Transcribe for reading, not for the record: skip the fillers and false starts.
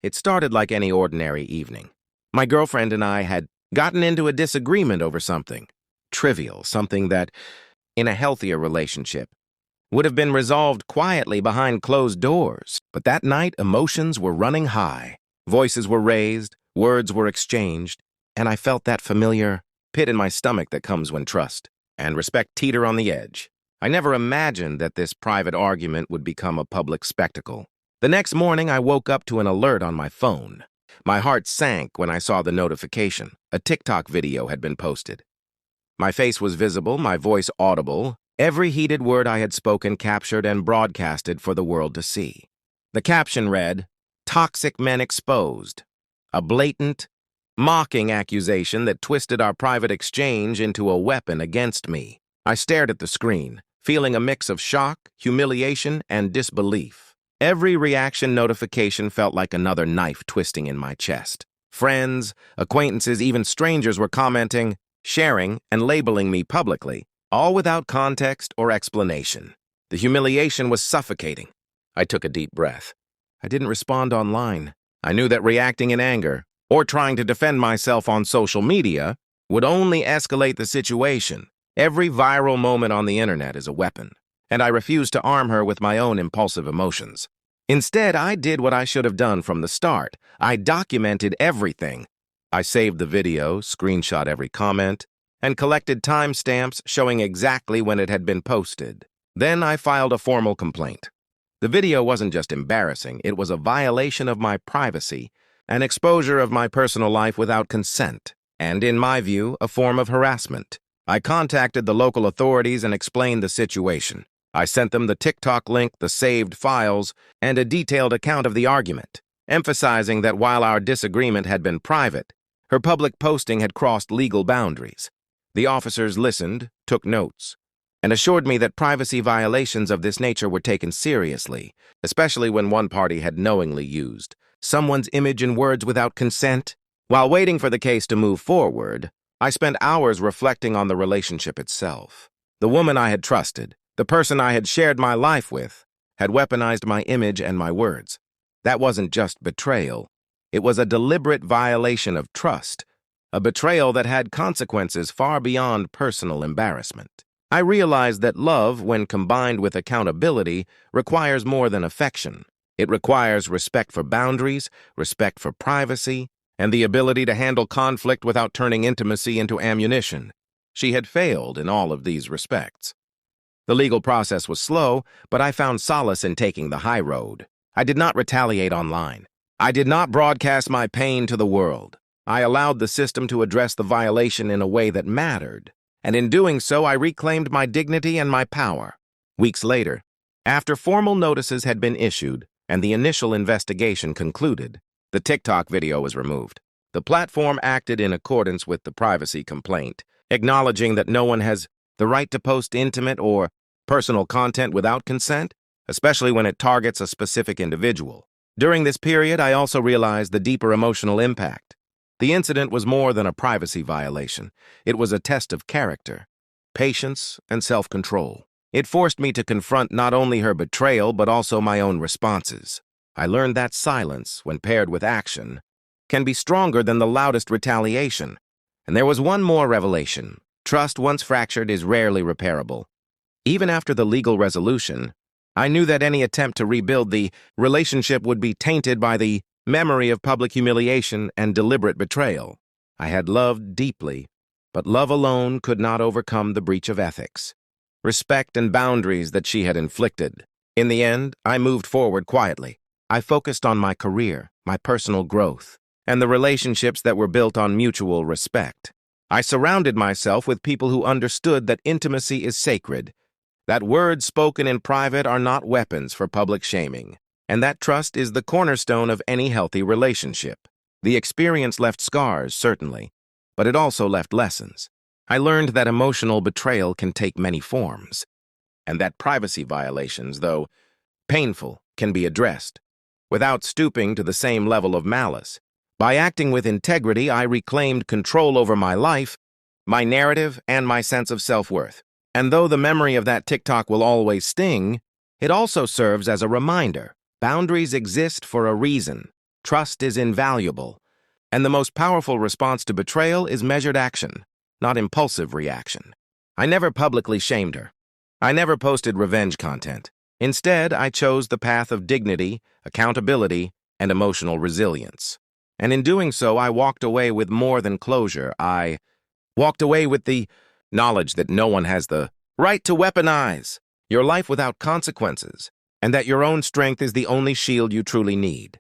It started like any ordinary evening. My girlfriend and I had gotten into a disagreement over something trivial, something that, in a healthier relationship, would have been resolved quietly behind closed doors. But that night, emotions were running high. Voices were raised, words were exchanged, and I felt that familiar pit in my stomach that comes when trust and respect teeter on the edge. I never imagined that this private argument would become a public spectacle. The next morning, I woke up to an alert on my phone. My heart sank when I saw the notification. A TikTok video had been posted. My face was visible, my voice audible, every heated word I had spoken captured and broadcasted for the world to see. The caption read, "Toxic men exposed," a blatant, mocking accusation that twisted our private exchange into a weapon against me. I stared at the screen, feeling a mix of shock, humiliation, and disbelief. Every reaction notification felt like another knife twisting in my chest. Friends, acquaintances, even strangers were commenting, sharing, and labeling me publicly, all without context or explanation. The humiliation was suffocating. I took a deep breath. I didn't respond online. I knew that reacting in anger or trying to defend myself on social media would only escalate the situation. Every viral moment on the internet is a weapon, and I refused to arm her with my own impulsive emotions. Instead, I did what I should have done from the start. I documented everything. I saved the video, screenshot every comment, and collected timestamps showing exactly when it had been posted. Then I filed a formal complaint. The video wasn't just embarrassing, it was a violation of my privacy, an exposure of my personal life without consent, and, in my view, a form of harassment. I contacted the local authorities and explained the situation. I sent them the TikTok link, the saved files, and a detailed account of the argument, emphasizing that while our disagreement had been private, her public posting had crossed legal boundaries. The officers listened, took notes, and assured me that privacy violations of this nature were taken seriously, especially when one party had knowingly used someone's image and words without consent. While waiting for the case to move forward, I spent hours reflecting on the relationship itself. The woman I had trusted, the person I had shared my life with, had weaponized my image and my words. That wasn't just betrayal. It was a deliberate violation of trust, a betrayal that had consequences far beyond personal embarrassment. I realized that love, when combined with accountability, requires more than affection. It requires respect for boundaries, respect for privacy, and the ability to handle conflict without turning intimacy into ammunition. She had failed in all of these respects. The legal process was slow, but I found solace in taking the high road. I did not retaliate online. I did not broadcast my pain to the world. I allowed the system to address the violation in a way that mattered, and in doing so, I reclaimed my dignity and my power. Weeks later, after formal notices had been issued and the initial investigation concluded, the TikTok video was removed. The platform acted in accordance with the privacy complaint, acknowledging that no one has the right to post intimate or personal content without consent, especially when it targets a specific individual. During this period, I also realized the deeper emotional impact. The incident was more than a privacy violation. It was a test of character, patience, and self-control. It forced me to confront not only her betrayal, but also my own responses. I learned that silence, when paired with action, can be stronger than the loudest retaliation. And there was one more revelation. Trust once fractured is rarely repairable. Even after the legal resolution, I knew that any attempt to rebuild the relationship would be tainted by the memory of public humiliation and deliberate betrayal. I had loved deeply, but love alone could not overcome the breach of ethics, respect, and boundaries that she had inflicted. In the end, I moved forward quietly. I focused on my career, my personal growth, and the relationships that were built on mutual respect. I surrounded myself with people who understood that intimacy is sacred, that words spoken in private are not weapons for public shaming, and that trust is the cornerstone of any healthy relationship. The experience left scars, certainly, but it also left lessons. I learned that emotional betrayal can take many forms, and that privacy violations, though painful, can be addressed without stooping to the same level of malice. By acting with integrity, I reclaimed control over my life, my narrative, and my sense of self-worth. And though the memory of that TikTok will always sting, it also serves as a reminder. Boundaries exist for a reason. Trust is invaluable, and the most powerful response to betrayal is measured action, not impulsive reaction. I never publicly shamed her. I never posted revenge content. Instead, I chose the path of dignity, accountability, and emotional resilience. And in doing so, I walked away with more than closure. I walked away with the knowledge that no one has the right to weaponize your life without consequences, and that your own strength is the only shield you truly need.